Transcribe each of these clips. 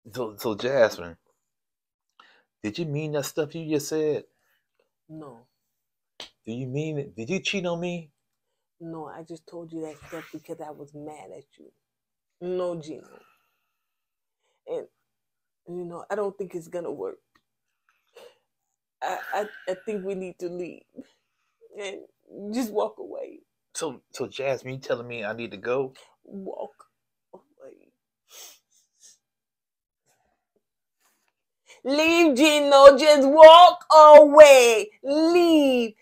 So Jasmine, did you mean that stuff you just said? No. Do you mean it? Did you cheat on me? No, I just told you that stuff because I was mad at you. No, Gino. And, you know, I don't think it's going to work. I think we need to leave. And just walk away. So Jasmine, you telling me I need to go? Walk away. Leave, Gino. Just walk away. Leave.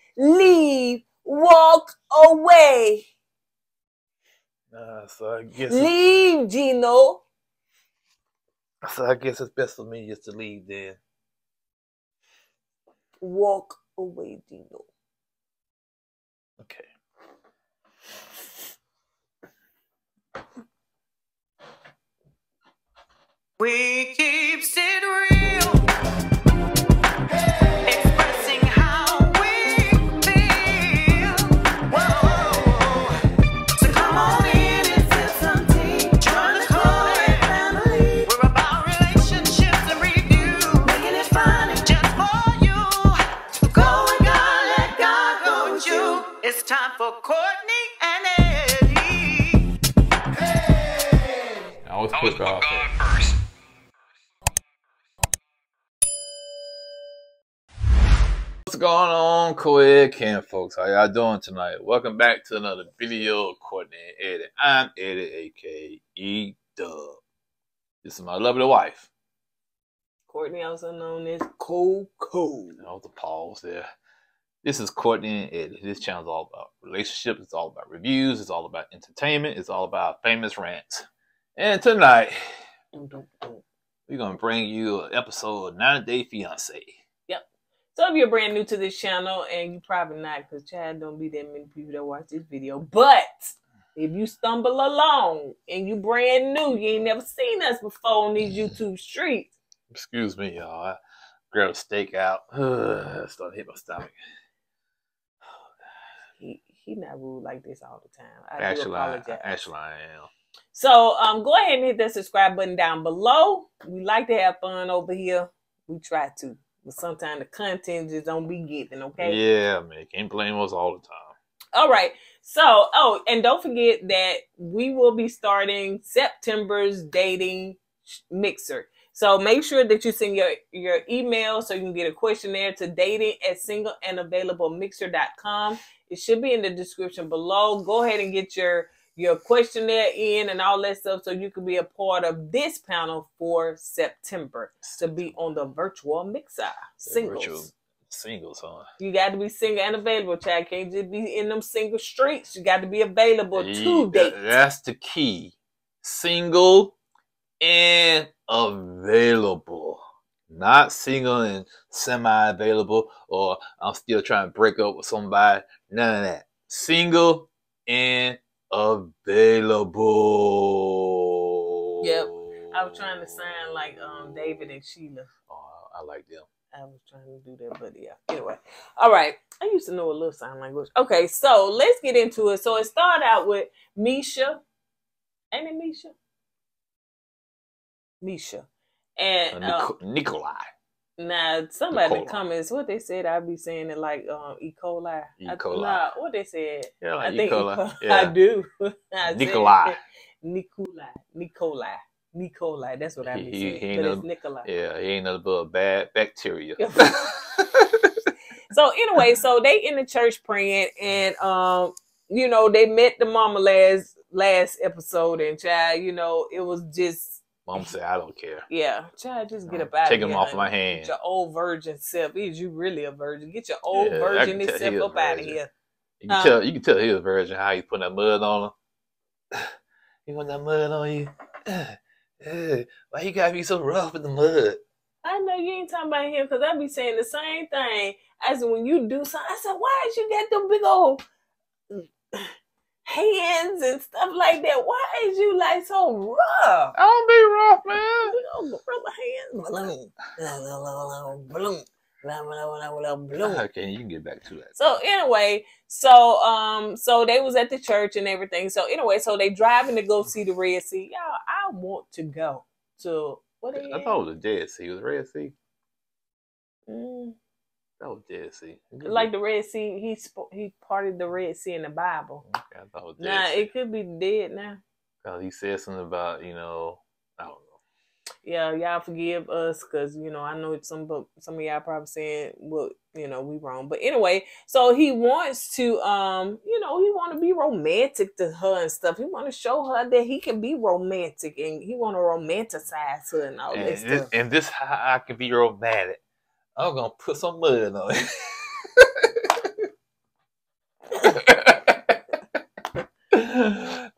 Walk away. So I guess leave, Gino. So I guess it's best for me just to leave then. Walk away, Gino. Okay. We keep it real, expressing how we feel. Whoa. So come on in and sip some tea. Join the Chloe family. We're about relationships and review, making it fun just for you. Go with God, let God go with you. It's time for Courtney and Eddie. I always put God first. What's going on, co-ed camp folks? How y'all doing tonight? Welcome back to another video of Courtney and Eddie. I'm Eddie, aka E-Dub. This is my lovely wife. Courtney, also known as Coco. That was a pause there. This is Courtney and Eddie. This channel is all about relationships. It's all about reviews. It's all about entertainment. It's all about famous rants. And tonight, we're going to bring you an episode of 90 Day Fiancé. Yep. So if you're brand new to this channel, and you probably not, because Chad don't be that many people that watch this video, but if you stumble along and you brand new, you ain't never seen us before on these YouTube streets. Excuse me, y'all. I grabbed a steak out. Started to hit my stomach. He not rude like this all the time. Actually, I am. So go ahead and hit that subscribe button down below. We like to have fun over here. We try to. But sometimes the content just don't be given, okay? Yeah, man. Can't blame us all the time. All right. So, and don't forget that we will be starting September's dating mixer. So make sure that you send your email so you can get a questionnaire to dating@singleandavailablemixer.com. It should be in the description below. Go ahead and get your questionnaire in and all that stuff so you can be a part of this panel for September to be on the virtual mixer. Singles. Singles, huh? You got to be single and available, Chad. Can't just be in them single streets. You got to be available to date. That's the key. Single and available. Not single and semi-available, or I'm still trying to break up with somebody. None of that. Single and available. Yep. I was trying to sound like David and Sheila. Oh, I like them. I was trying to do that, but yeah. Anyway. All right. I used to know a little sign language. Okay, so let's get into it. So it started out with Meisha. Ain't it Meisha? Meisha. And Nicola. Now, somebody in the comments, what they said, I'd be saying it like E. coli. Nah, what they said. Yeah, like I think Nicola. Yeah. I do. Nicola. Nicola. That's what I be saying. But it's Nicola. Yeah, he ain't nothing but a bad bacteria. So anyway, so they in the church praying, and you know, they met the mama last episode, and child, you know, it was just. Mom said, I don't care. Yeah. Child, just get up out of here. Take him off my hand. Get your old virgin self. Is you really a virgin? Get your old virgin self up out of here. You can tell he was a virgin how he putting that mud on him. You want that mud on you? Why you gotta be so rough with the mud? I know you ain't talking about him because I be saying the same thing. I said, when you do something, I said, why did you get them big old hands and stuff like that? Why is you like so rough? I don't be rough, man. Big old rubber hands. Okay, you can get back to that. So anyway, so they was at the church and everything. So anyway, so they driving to go see the Red Sea. Y'all, I want to go to What they I thought it was the Dead Sea. It was the Red Sea. Mm. That was Dead Sea. Like the Red Sea, he parted the Red Sea in the Bible. Okay, I thought it was Dead Nah, Sea. it could be dead now. Because he said something about, I don't know. Yeah, y'all forgive us because I know some of y'all probably saying well, we wrong. But anyway, so he wants to he want to be romantic to her and stuff. He want to show her that he can be romantic and he want to romanticize her and all that stuff. And this how I can be romantic. I'm gonna put some mud on it.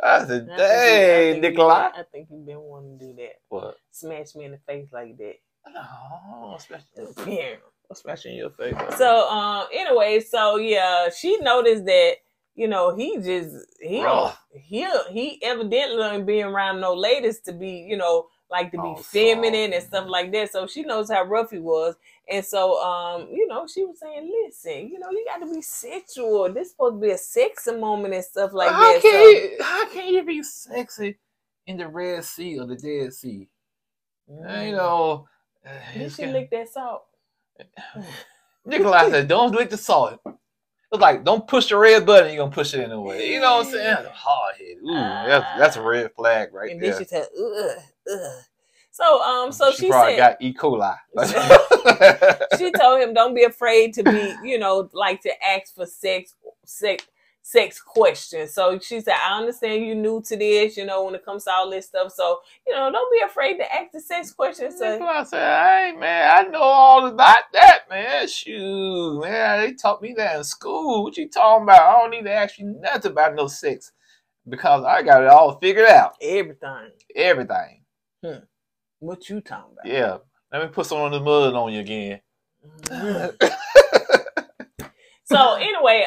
I said, dang, Nicola. I think you've been wanting to do that. What? Smash me in the face like that. No, Yeah. especially in your face. So anyway, so yeah, she noticed that Rough. he evidently ain't being around no ladies to be like to be Oh, feminine soft. and stuff like that. So she knows how rough he was, and so she was saying, listen, you got to be sensual. This supposed to be a sexy moment and stuff like that. How can you be sexy in the Red Sea or the Dead Sea? Did she lick that salt? Nicola said, don't lick the salt. It's like, don't push the red button, you're going to push it anyway. You know what I'm saying? That's a hard head. Ooh, that's a red flag right and there. then she said, ugh. So she she probably said, got E. coli. she told him, don't be afraid to be, like to ask for sex questions. So she said, I understand you new to this, when it comes to all this stuff. So, don't be afraid to ask the sex questions. So, I said, hey, man, I know all about that, man. Shoot, man, they taught me that in school. What you talking about? I don't need to ask you nothing about no sex because I got it all figured out. Everything. What you talking about? Yeah. Let me put some of the mud on you again. So anyway,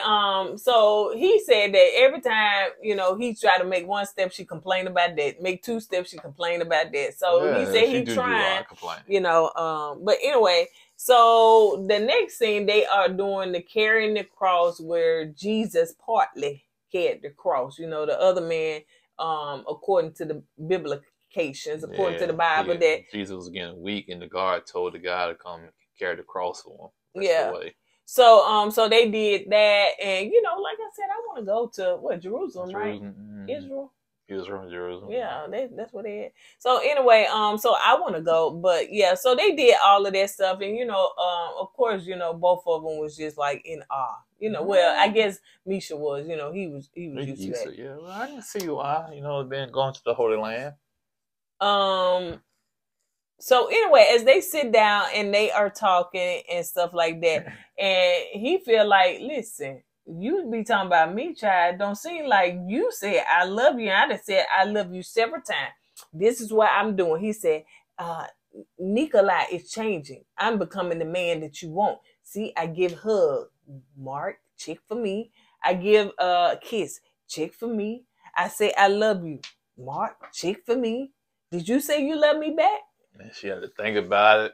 so he said that every time, he tried to make one step, she complained about that. Make two steps, she complained about that. So he said he trying, but anyway, so the next thing they are doing the carrying the cross where Jesus partly carried the cross. The other man, according to the biblications, according to the Bible, that Jesus was getting weak and the guard told the guy to come carry the cross for him. Away. So they did that, and like I said, I want to go to Jerusalem, right? Mm-hmm. Israel, Jerusalem. Yeah, that's what they had. So anyway, so I want to go, but yeah, so they did all of that stuff, and of course, both of them was just like in awe. Well, I guess Meisha was, he was used to that. Yeah, well, I didn't see why, been going to the Holy Land. So anyway, as they sit down and they are talking and stuff like that, and he feel like, listen, you be talking about me, child. Don't seem like you said I love you. I done said I love you several times. This is what I'm doing. He said, Nicola is changing. I'm becoming the man that you want. See, I give hug, Mark, check for me. I give kiss, check for me. I say I love you, Mark, check for me. Did you say you love me back? And she had to think about it.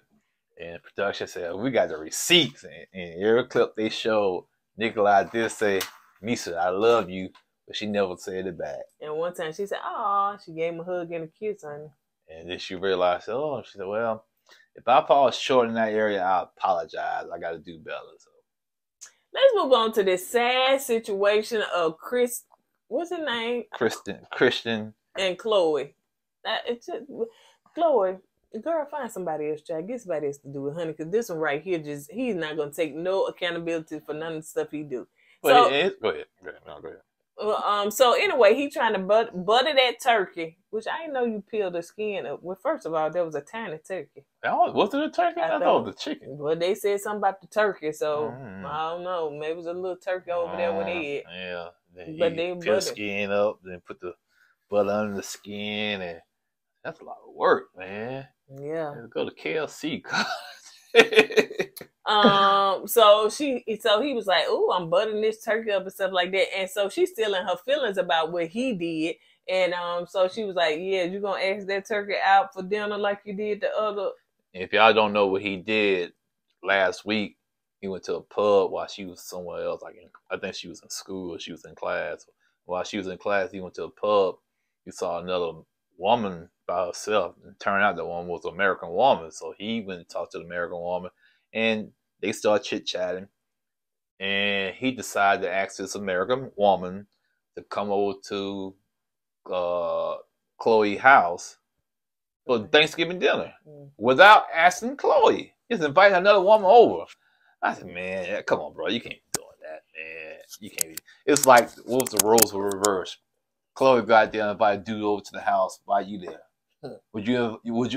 And production said, we got the receipts. And every clip they showed, Nicola did say, Meisha, I love you. But she never said it back. And one time she said, oh, she gave him a hug and a kiss, honey. And then she realized, she said, well, if I fall short in that area, I apologize. I got to do better. So let's move on to this sad situation of what's her name? Christian. And Chloe. It's just, Chloe, girl, find somebody else, child. Get somebody else to do it, honey. Because this one right here, he's not going to take no accountability for none of the stuff he do. Go ahead. Go ahead. So anyway, he trying to butter that turkey, which I didn't know you peeled the skin up. Well, first of all, there was a tiny turkey. Was it a turkey? I thought it was a chicken. Well, they said something about the turkey, so I don't know. Maybe it was a little turkey over there with it. Yeah. But they peel the skin up, then put the butter under the skin, and that's a lot of work, man. Yeah. Let's go to KFC. So he was like, "Ooh, I'm buttering this turkey up and stuff like that," and so she's still in her feelings about what he did, and so she was like, "Yeah, you gonna ask that turkey out for dinner like you did the other." If y'all don't know what he did last week, he went to a pub while she was somewhere else. I think she was in school or she was in class. While she was in class, he went to a pub. He saw another woman by herself. And turned out the woman was an American woman. So he went and talked to the American woman. And they started chit-chatting. And he decided to ask this American woman to come over to Chloe's house for Thanksgiving dinner without asking Chloe. Just invited another woman over. I said, man, come on, bro. You can't be doing that, man. You can't be. It's like, what was the roles were reversed? Chloe got there and invited a dude over to the house. Why you there?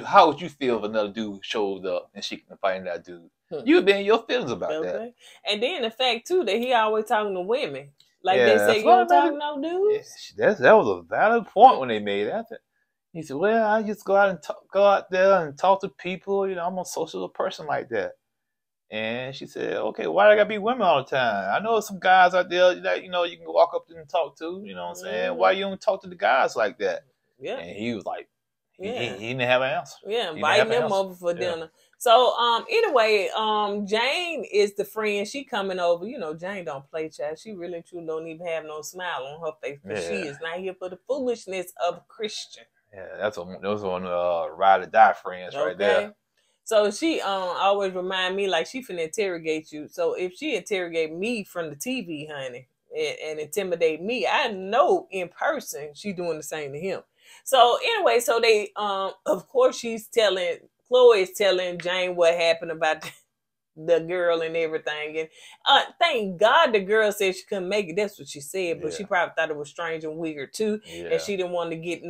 How would you feel if another dude showed up and she invited that dude? You'd be in your feelings about that. And then the fact too that he always talking to women. Like Yeah, they say, that's you don't what I talk to no dudes. That was a valid point when they made that. He said, well, I just go out there and talk to people. You know, I'm a social person like that. And she said, okay, why do I gotta be women all the time? I know some guys out there that, you know, you can walk up and talk to. You know what I'm saying? Why you don't talk to the guys like that? Yeah. And he was like, he didn't have an answer. Yeah, inviting them over for dinner. So, anyway, Jane is the friend. She coming over. You know, Jane don't play, child. She really truly don't even have no smile on her face. Because she is not here for the foolishness of Christian. Yeah, those one ride or die friends right there. So she always remind me like she finna interrogate you. So if she interrogate me from the TV, honey, and intimidate me, I know in person she doing the same to him. So anyway, so they of course Chloe is telling Jane what happened about the girl and everything. And thank God the girl said she couldn't make it. That's what she said. But she probably thought it was strange and weird too. Yeah. And she didn't want to get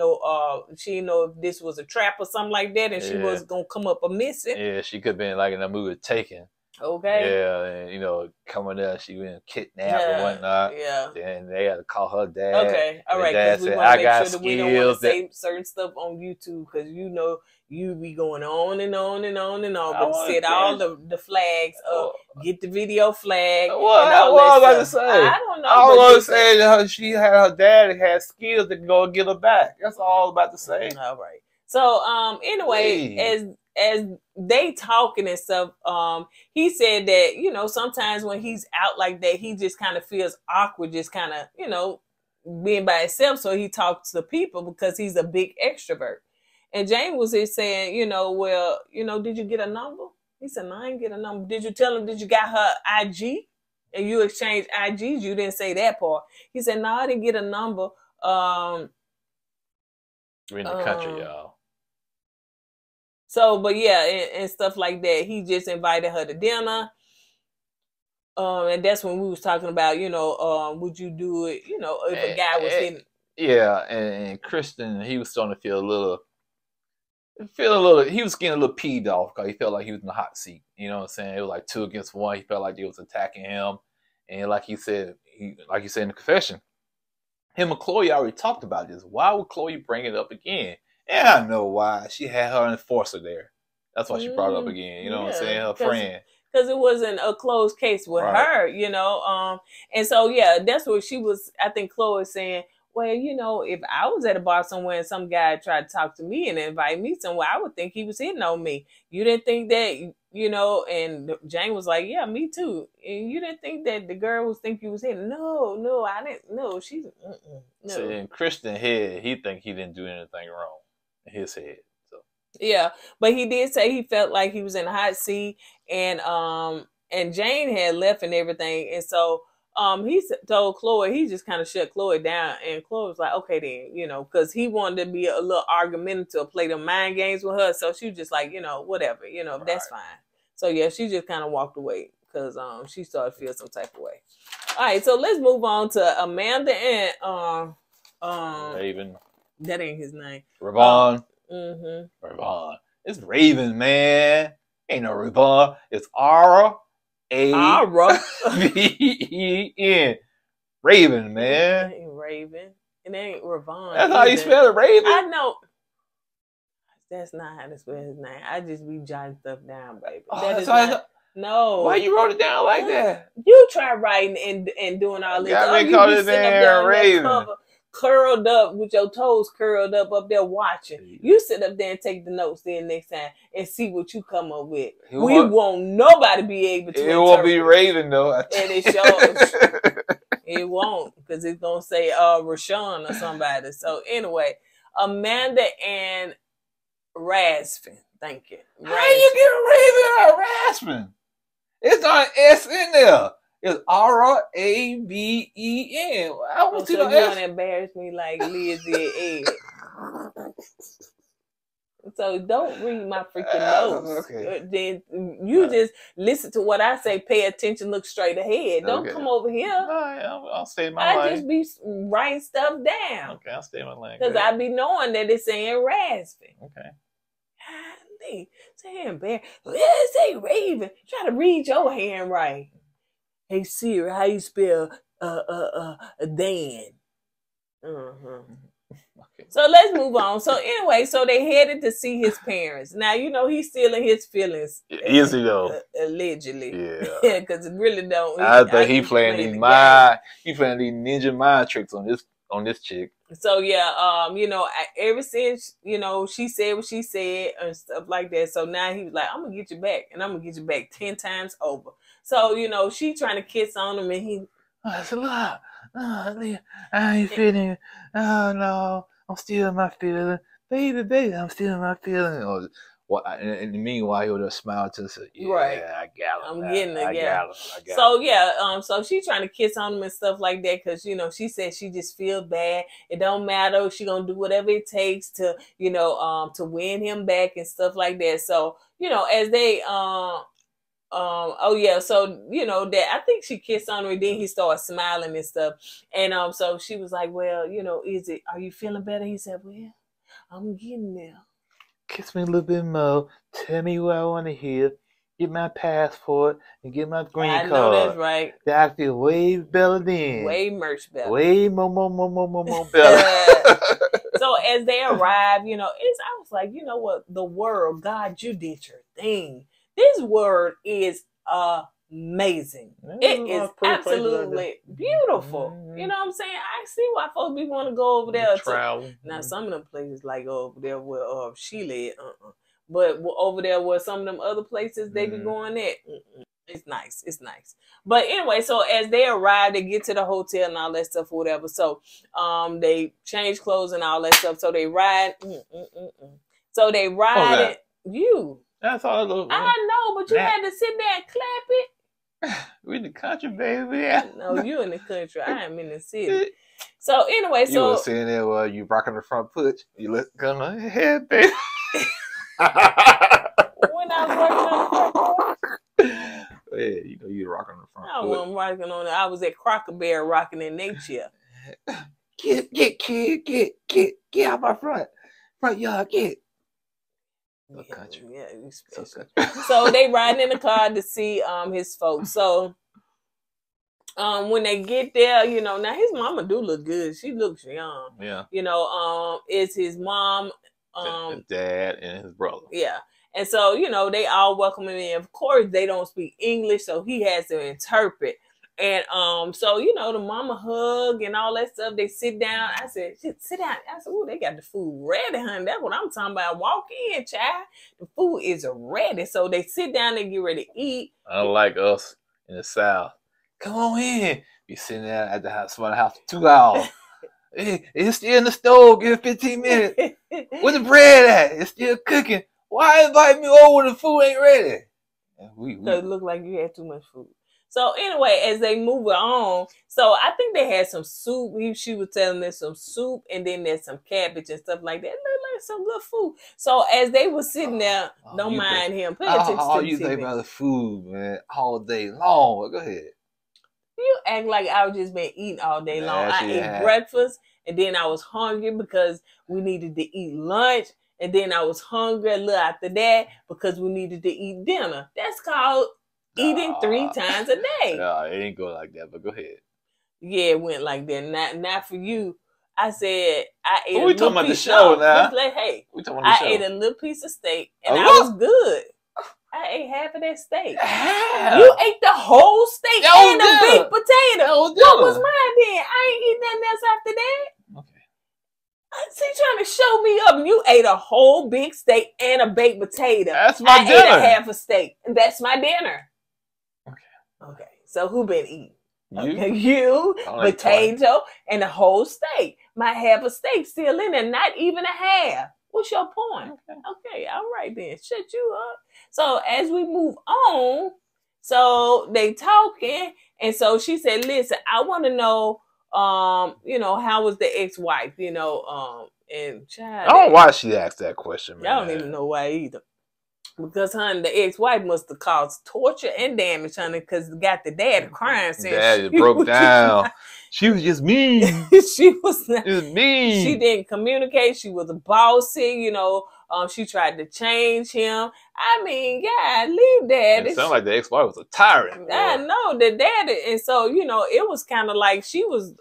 she didn't know if this was a trap or something like that. And she was going to come up a missing. Yeah, she could have been like in the movie Taken. Okay. Yeah, and you know, coming there, she been kidnapped and whatnot. Yeah. Then they had to call her dad. Okay, all right. Because we want to make sure that we don't want to say certain stuff on YouTube because you know you be going on and on and on and on. But set all the flags up, get the video flag. What I was about to say? I don't know. I was saying that she had her dad had skills to go get her back. That's all I was about to say. All right. So anyway, as they talking and stuff, he said that, you know, sometimes when he's out like that, he just kind of feels awkward, just kind of, you know, being by himself. So he talks to people because he's a big extrovert. And Jane was just saying, you know, well, you know, did you get a number? He said, no, I didn't get a number. Did you tell him, did you got her IG? And you exchanged IGs? You didn't say that part. He said, no, I didn't get a number. We're in the country, y'all. So, but yeah, and stuff like that. He just invited her to dinner. And that's when we was talking about, you know, would you do it, you know, if a guy was hitting. Yeah, and Kristen, he was starting to feel a little, he was getting a little peed off because he felt like he was in the hot seat. You know what I'm saying? It was like 2 against 1. He felt like they was attacking him. And like he said in the confession, him and Chloe already talked about this. Why would Chloe bring it up again? And I know why. She had her enforcer there. That's why she brought it up again. You know what I'm saying? Her friend. Because it wasn't a closed case with her, you know. And so, yeah, that's what she was, I think Chloe was saying, well, you know, if I was at a bar somewhere and some guy tried to talk to me and invite me somewhere, I would think he was hitting on me. You didn't think that, you know, and Jane was like, yeah, me too. And you didn't think that the girl was think you was hitting. No, I didn't. No, she's, no. So in Christian's head, he think he didn't do anything wrong in his head. So yeah, but he did say he felt like he was in a hot seat and Jane had left and everything. And so he told Chloe, he just kind of shut Chloe down, and Chloe was like, okay then, you know, because he wanted to be a little argumentative, play the mind games with her. So she was just like, you know, whatever, you know, that's fine. So yeah, she just kind of walked away because she started to feel some type of way. All right, so let's move on to Amanda and Raven. That ain't his name. Ravon. Ravon. It's Raven, man. Ain't no Ravon. It's R-A-V-E-N. Raven, man. It ain't Raven. It ain't Ravon. That's how you spell it, Raven? I know. That's not how to spell his name. I just be jotting stuff down, baby. No. Why you wrote it down like that? You try writing and doing all this. Got me call it there Raven. Curled up with your toes curled up there watching. You sit up there and take the notes then next time and see what you come up with. We won't nobody be able to. It won't be Raven though. And it shows. It won't, because it's gonna say Rashawn or somebody. So anyway, Amanda and Razvan. Thank you. How you get Raven out of Razvan? It's not an S in there. It's Raven. I Oh, don't so see no you want S. to embarrass me like Lizzie and Ed. So don't read my freaking notes. Okay. Then you just listen to what I say. Pay attention. Look straight ahead. Don't Okay. come over here. I'll stay in my I lane. just be writing stuff down Okay, I'll stay in my lane. because I be knowing that it's saying Razvan. Okay. Golly, saying bear. Say Raven. Try to read your handwriting. Hey Siri, how you spell Dan? Okay. So let's move on. So anyway, so they headed to see his parents. Now you know he's still in his feelings. Is he though? Allegedly. Yeah. Because it really don't. I think he think playing the these game. he playing these ninja mind tricks on this chick. So yeah, you know, ever since, you know, she said what she said and stuff like that. So now he was like, I'm gonna get you back, and I'm gonna get you back 10 times over. So, you know, she trying to kiss on him, and he I said, look, I ain't feeling. Oh no, I'm still in my feeling. Baby, I'm still in my feeling. Or what? And meanwhile, he would have smiled to say, yeah, Right. I got him. I'm getting it, I yeah. got him. So yeah, so she trying to kiss on him and stuff like that because, you know, she said she just feels bad. It don't matter. She gonna do whatever it takes to, you know, to win him back and stuff like that. So, you know, as they oh yeah, so you know that I think she kissed on him and then he started smiling and stuff. And so she was like, well, you know, are you feeling better? He said, well, I'm getting there. Kiss me a little bit more. Tell me what I want to hear. Get my passport and get my green I card. know that's right. That I feel way better then. Way merch better. Way more better. So as they arrive, you know, I was like, you know what, the world, God, you did your thing. This word is amazing. It is absolutely beautiful. You know what I'm saying? I see why folks be want to go over there. Travel. Now some of them places like over there where Sheila, but over there where some of them other places they be going at. It's nice. It's nice. But anyway, so as they arrive, they get to the hotel and all that stuff or whatever. So they change clothes and all that stuff. So they ride. So they ride it. You. That's all. I know, but you had to sit there and clap it. We in the country, baby. No, you in the country. I am in the city. So anyway, you were sitting there while you rocking the front foot. You look going ahead, baby. When I was working on the front porch. Yeah, you know you rocking the front I foot. wasn't rocking on it. I was at Cracker Barrel rocking in their chair. Get out my front yard, get. Yeah, Country. yeah, you So special. country. So they riding in the car to see his folks. So when they get there, you know, now his mama do look good. She looks young. Yeah. You know, it's his mom, His dad and his brother. yeah. And so, you know, they all welcome him in. Of course, they don't speak English, so he has to interpret. And so, you know, the mama hug and all that stuff. They sit down. I said, sit down. I said, oh, they got the food ready, honey. That's what I'm talking about. Walk in, child. The food is ready. So they sit down and get ready to eat. Unlike us in the South. Come on in. Be sitting there at the house for 2 hours. Hey, it's still in the stove. Give it 15 minutes. Where's the bread at? It's still cooking. Why invite me over when the food ain't ready? Because it looked like you had too much food. So anyway, as they move it on, so I think they had some soup. She was telling them some soup, and then there's some cabbage and stuff like that. It looked like some good food. So as they were sitting there, don't mind him. Pay attention to you think about the food, man, all day long. Go ahead. You act like I've just been eating all day long. Yes, I you ate have. breakfast, and then I was hungry because we needed to eat lunch. And then I was hungry a little after that because we needed to eat dinner. That's called eating 3 times a day. No, it ain't go like that, but go ahead. Yeah, it went like that. Not for you. I said I ate. But we talking about the show now. Hey, We talking about the I show. ate a little piece of steak and A I what? was good. I ate half of that steak. Half? You ate the whole steak That was and a dinner. baked potato. That was What dinner. was mine then? I ain't eating nothing else after that. Okay. See, trying to show me up. You ate a whole big steak and a baked potato. That's my I dinner. ate a half a steak. That's my dinner. Okay. Okay. So who been eating? You? Okay, you, I like potato, and a whole steak. My half a steak still in there, not even a half. What's your point? Okay, all right then. Shut you up. So as we move on, so they talking, and so she said, "Listen, I want to know, how was the ex-wife, and child, I don't know why she asked that question, man. I don't even know why either." Because, honey, the ex-wife must have caused torture and damage, honey, because got the daddy crying. Saying Daddy broke down. She was just mean. She was not. It was mean. She didn't communicate. She was bossy, she tried to change him. I mean, yeah, leave daddy. It sounded like the ex-wife was a tyrant. I know the daddy, and so it was kind of like she was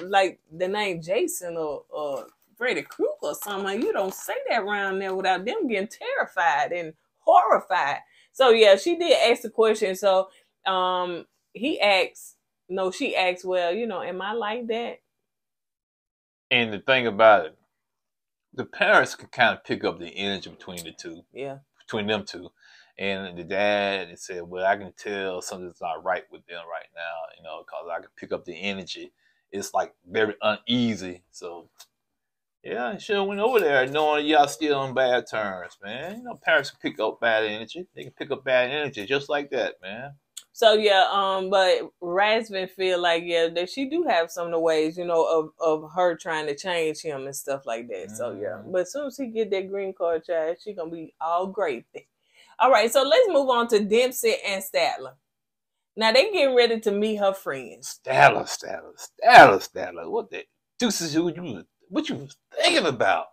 like the name Jason or Freddy Krueger or something. You don't say that around there without them getting terrified and horrified. So yeah, she did ask the question. So she asked, well, am I like that? And the thing about it, the parents can kind of pick up the energy between the two. Yeah. Between them two. And the dad said, well, I can tell something's not right with them right now, because I can pick up the energy. It's like very uneasy. So, yeah, I should have went over there knowing y'all still on bad terms, man. Parents can pick up bad energy. They can pick up bad energy just like that, man. So yeah, but Razvan feel like that she do have some of the ways, of her trying to change him and stuff like that. So yeah, but as soon as he get that green card, child, she gonna be all great. All right, so let's move on to Dempsey and Statler. Now they getting ready to meet her friends. Statler. What the deuces what you was thinking about?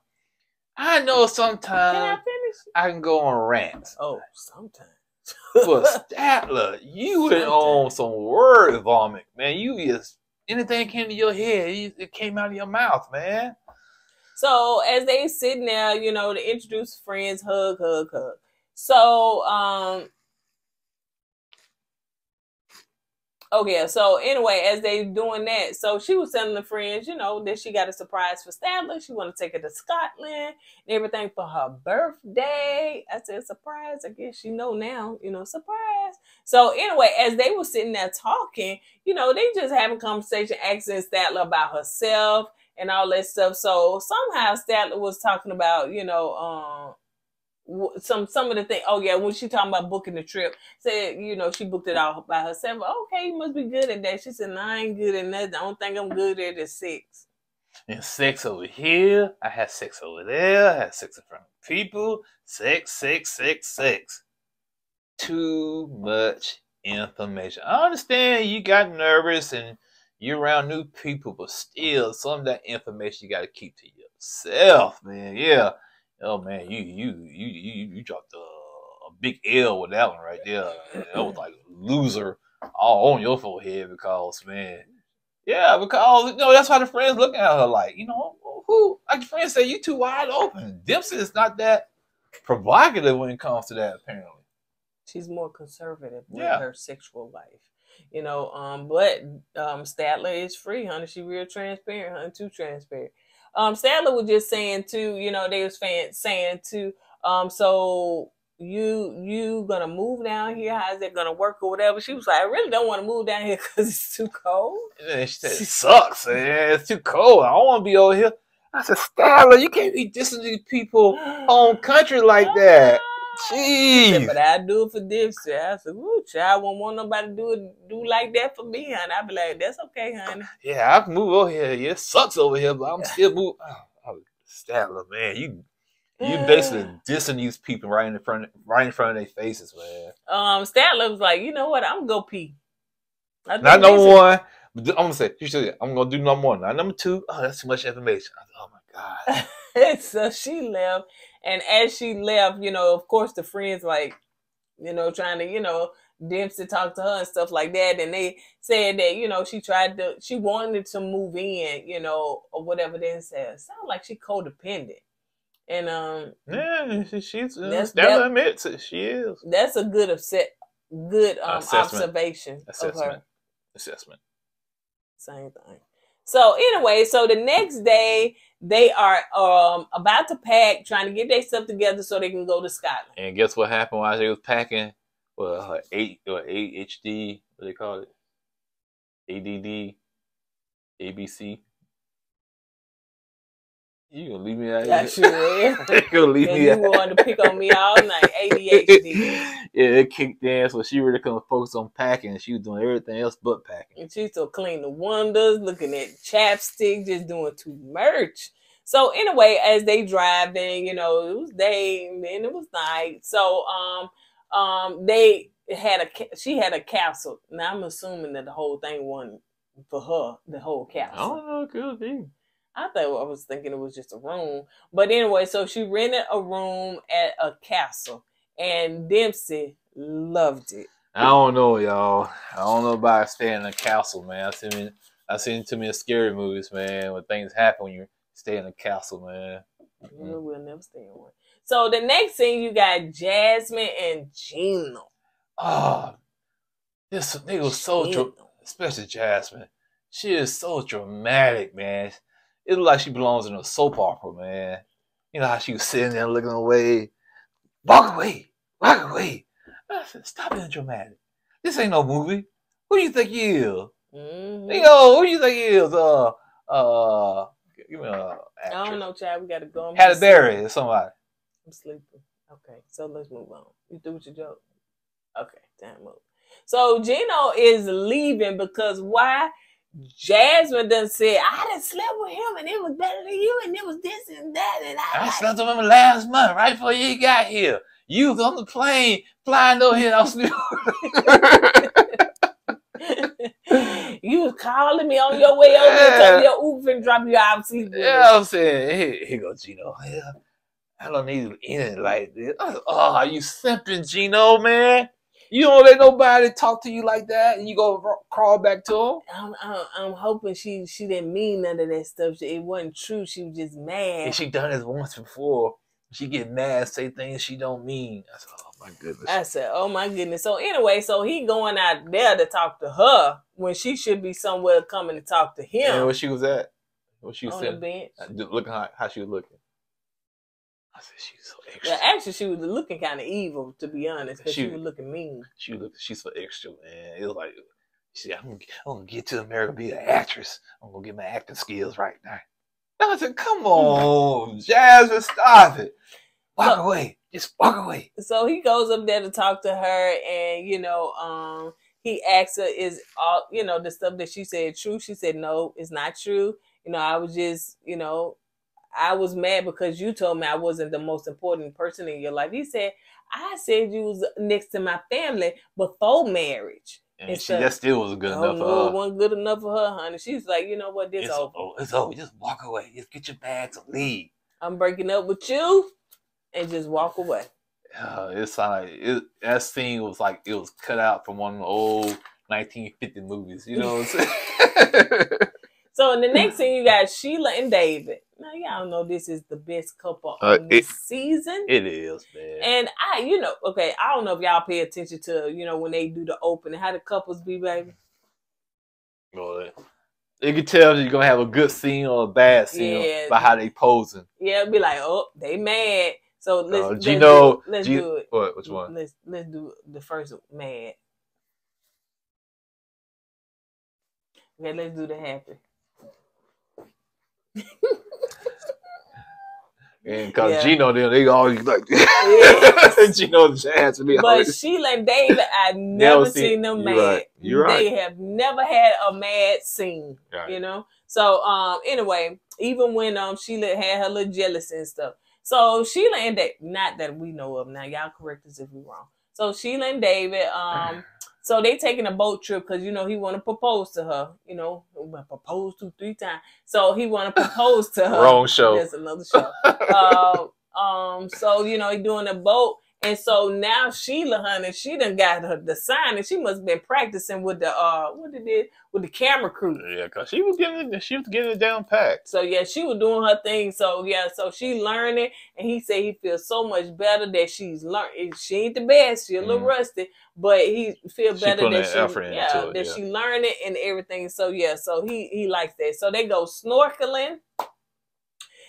I know sometimes Can I finish? I can go on rants. Oh, sometimes. But Statler, you went on some word vomit, man. You just anything came to your head, it came out of your mouth, man. So as they sitting there, to introduce friends, hug. So okay, so anyway, as they doing that, so she was telling the friends, that she got a surprise for Statler. She want to take her to Scotland and everything for her birthday. I said, surprise. I guess she know now, surprise. So anyway, as they were sitting there talking, they just having conversation, asking Statler about herself and all that stuff. So somehow Statler was talking about, some of the things. Oh yeah, when she talking about booking the trip, said she booked it all by herself. Okay, you must be good at that. She said, no, I ain't good at nothing. The only thing I'm good at is sex. And sex over here, I had sex over there, I had sex in front of people. Sex. Too much information. I understand you got nervous and you're around new people, but still, some of that information you got to keep to yourself, man. Yeah. Oh man, you dropped a big L with that one right there. That was like loser all on your forehead because that's how the friends looking at her like, who like the friends say you too wide open. Dempsey is not that provocative when it comes to that apparently. She's more conservative with her sexual life. But Statler is free, honey. She real transparent, honey, too transparent. Statler was just saying too, they was saying too, so you gonna move down here? How's that gonna work or whatever? She was like, I really don't want to move down here because it's too cold. And she said, it sucks, man. It's too cold. I don't want to be over here. I said, Statler, you can't be dissing these people home country like that. Jeez. Said, but I do it for Dempsey. I said, "Ooh, child, I won't want nobody to do like that for me, honey." I be like, "That's okay, honey." Yeah, I can move over here. Yeah, it sucks over here, but I'm still moving. Oh, Statler, man, you basically dissing these people right in front of their faces, man. Statler was like, you know what? I'm gonna go pee. Not number one. But I'm gonna say, I'm gonna do number one. Not number two. Oh, that's too much information. Oh my god. So she left. And as she left, of course, the friends trying to, Dempsey talk to her and stuff like that. And they said that, she wanted to move in, or whatever. Then said, sound like she codependent. And she's Statler admits it. She is. That's a good observation of her. Assessment. Same thing. So anyway, the next day they are about to pack, trying to get their stuff together so they can go to Scotland. And guess what happened while they was packing? Well, ADHD, what they call it? ADD, ABC. You gonna leave me out I here? sure am. You gonna leave And me you out? wanted to pick on me all night. ADHD. Yeah, it kicked in, so she really couldn't focus on packing, and she was doing everything else but packing. And she's still cleaning the windows, looking at chapstick, just doing too much. So anyway, as they drive in, it was day and then it was night. So she had a castle. Now I'm assuming that the whole thing wasn't for her, the whole I castle. don't know, it could be. I was thinking it was just a room. But anyway, so she rented a room at a castle. And Dempsey loved it. I don't know, y'all. I don't know about staying in a castle, man. I've seen too many scary movies, man, when things happen when you stay in a castle, man. We'll never stay in one. So the next scene, you got Jasmine and Gino. Oh, this nigga was so especially Jasmine. She is so dramatic, man. It looks like she belongs in a soap opera, man. You know how she was sitting there looking away. Walk away. Walk away. I said, stop being dramatic. This ain't no movie. Who do you think you is? Mm-hmm. Who do you think you is? Give me a actress. I don't know, Chad. We got to go. Halle Berry or somebody. I'm sleeping. Okay, so let's move on. You through with your joke? Okay, time up. So Gino is leaving because why? Jasmine done said, I done slept with him and it was better than you and it was this and that and I slept with him last month, right before you got here. You was on the plane flying over here. I was sleeping. You was calling me on your way over there, told me your Uber and drop you out sleep with Yeah, I'm saying, here go Gino. Yeah, I don't need to end it like this. Oh, you simping, Gino, man. You don't let nobody talk to you like that, and you go crawl back to him. I'm hoping she didn't mean none of that stuff. It wasn't true. She was just mad. And she done this once before. She get mad, say things she don't mean. I said, oh my goodness. I said, oh my goodness. So anyway, so he going out there to talk to her when she should be somewhere coming to talk to him. And where she was at? What she was on saying? the bench. Looking how she was looking. I said, she's so extra. Yeah, actually, she was looking kind of evil, to be honest, because she was looking mean. She's so extra, man. It was like, she said, I'm gonna get to America, be an actress. I'm gonna get my acting skills right now. I said, come on, Jasmine, stop it. Walk away. Just walk away. So he goes up there to talk to her, and he asks her, is all the stuff that she said true? She said, no, it's not true. I was just, I was mad because you told me I wasn't the most important person in your life. He said, I said you was next to my family before marriage. And that still wasn't good enough for her. It wasn't good enough for her, honey. She was like, you know what, this over. It's over. Just walk away. Just get your bags and leave. I'm breaking up with you, and just walk away. It sounded like that scene was like it was cut out from one of the old 1950 movies. You know what I'm saying? So in the next scene, you got Sheila and David. Now y'all know this is the best couple on this season. It is, man. And I don't know if y'all pay attention to when they do the opening, how the couples be, baby. Well, you can tell you're gonna have a good scene or a bad scene by how they posing. Yeah, it'd be like, oh, they mad. So let's Gino, let's do it. What? Which one? Let's do the first mad. Okay, let's do the happy. And because Gino, they always like Gino and Jazz. But Sheila and David, I've never seen them mad. Right. You're right. They have never had a mad scene. Right. So anyway, even when Sheila had her little jealousy and stuff. So Sheila and David, not that we know of now, y'all correct us if we're wrong. So Sheila and David, so they taking a boat trip because he want to propose to her. Propose 2-3 times. So he want to propose to her. Wrong show. That's another show. So he doing a boat, and so now Sheila, honey, she done got the sign, and she must have been practicing with the with the camera crew. Yeah, cause she was getting it down packed. So yeah, she was doing her thing. So yeah, so she learning, and he said he feels so much better that she's learning. She ain't the best, she a little rusty, but he feel better that she learning and everything. So yeah, so he likes that. So they go snorkeling.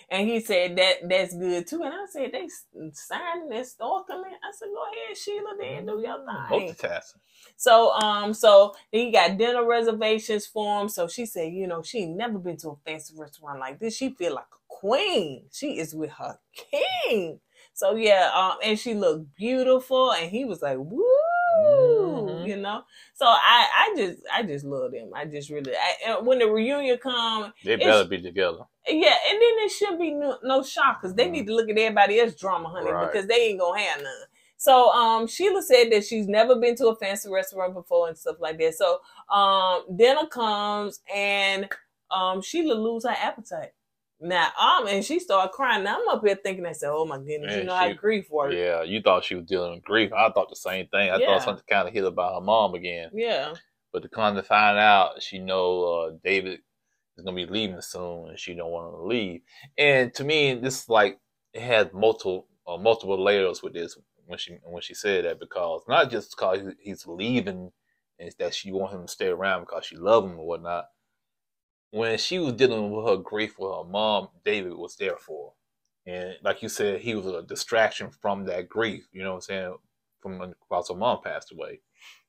And he said that's good too. And I said, they signing and snorkeling. I said, go ahead, Sheila, then do your thing. Multitasking. So he got dinner reservations for him. So she said, she ain't never been to a fancy restaurant like this. She feel like a queen. She is with her king. So yeah, and she looked beautiful, and he was like, woo, you know. So I just love them. I just really, and when the reunion come, They better be together. yeah, and then it shouldn't be no shock because they need to look at everybody else's drama, honey, Right. because they ain't gonna have none. So Sheila said that she's never been to a fancy restaurant before and stuff like that. So dinner comes and Sheila lose her appetite. Now and she started crying. Now I'm up here thinking, I said, oh my goodness, Man, you know how grief works. Yeah, you thought she was dealing with grief. I thought the same thing. I Yeah. thought something kind of hit about her mom again. Yeah. But to come to find out, she know David is gonna be leaving soon, and she don't want him to leave. And to me, this like it had multiple layers with this when she said that, because not just because he's leaving, and that she want him to stay around because she love him or whatnot. When she was dealing with her grief with her mom, David was there for her. And like you said, he was a distraction from that grief, you know what I'm saying, from because her mom passed away.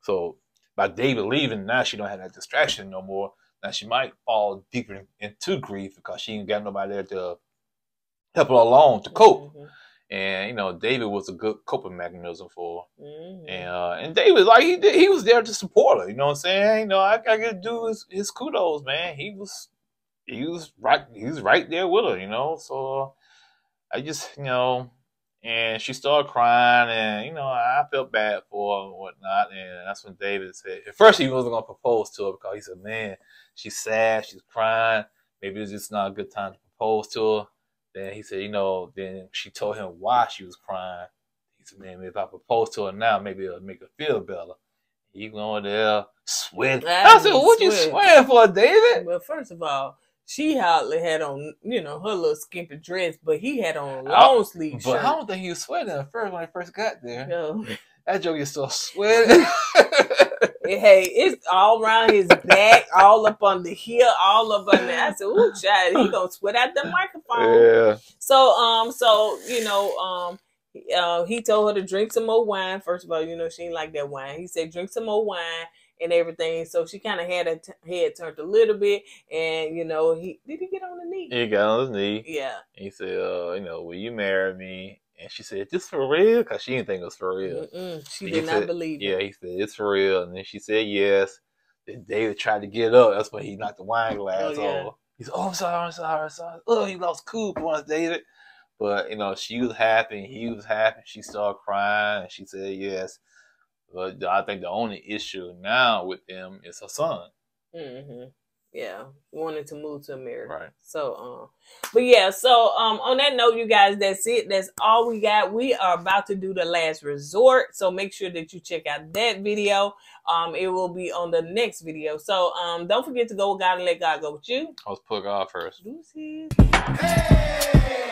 So by David leaving, now she don't have that distraction no more. Now she might fall deeper into grief because she ain't got nobody there to help her along to cope. Mm-hmm. And, you know, David was a good coping mechanism for her. Mm-hmm. And David, like, he was there to support her. You know what I'm saying? You know, I gotta do his kudos, man. He was right there with her, you know. So I just, you know, and she started crying, and, you know, I felt bad for her and whatnot. And that's when David said, at first he wasn't gonna propose to her because he said, man, she's sad, she's crying. Maybe it's just not a good time to propose to her. Then he said, you know, then she told him why she was crying. He said, man, if I propose to her now, maybe it'll make her feel better. He going there sweating. I said, what you sweating for, David? Well, first of all, she hardly had on, you know, her little skimpy dress, but he had on a long sleeve shirt. But I don't think he was sweating at first when he first got there. No. That joke is still sweating. Hey, it's all around his back, all up on the heel, all up on there. I said, ooh, child, he gonna sweat out the microphone. Yeah. So you know, he told her to drink some more wine. First of all, you know, she didn't like that wine. He said, drink some more wine and everything. So she kind of had her head turned a little bit, and you know, did he get on the knee? He got on his knee. Yeah. And he said, you know, will you marry me? And she said, this for real? Because she didn't think it was for real. She did not believe it. Yeah, he said, it's for real. And then she said yes. Then David tried to get up. That's when he knocked the wine glass over. He said, oh, I'm sorry. Oh, he lost cool once, David. But, you know, she was happy. He was happy. She started crying. And she said yes. But I think the only issue now with them is her son. Mm-hmm. Yeah, wanted to move to America. Right. So, but yeah, so on that note, you guys, that's it. That's all we got. We are about to do the last resort. So make sure that you check out that video. It will be on the next video. So don't forget to go with God and let God go with you. Let's put God first. Deuces. Hey!